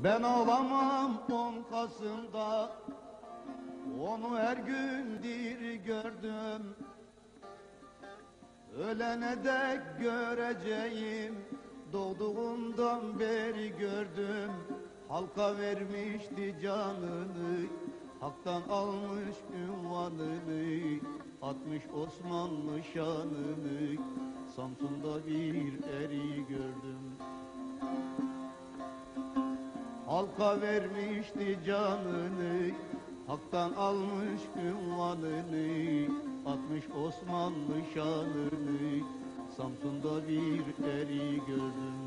Ben ağlamam 10 Kasım'da, onu her gün diri gördüm. Ölene dek göreceğim, doğduğumdan beri gördüm. Halka vermişti canını, haktan almış ünvanını, atmış Osmanlı şanını, Samsun'da bir eri gördüm. Halka vermişti canını, haktan almış ünvanını, atmış Osmanlı şanını, Samsun'da bir eri gördüm.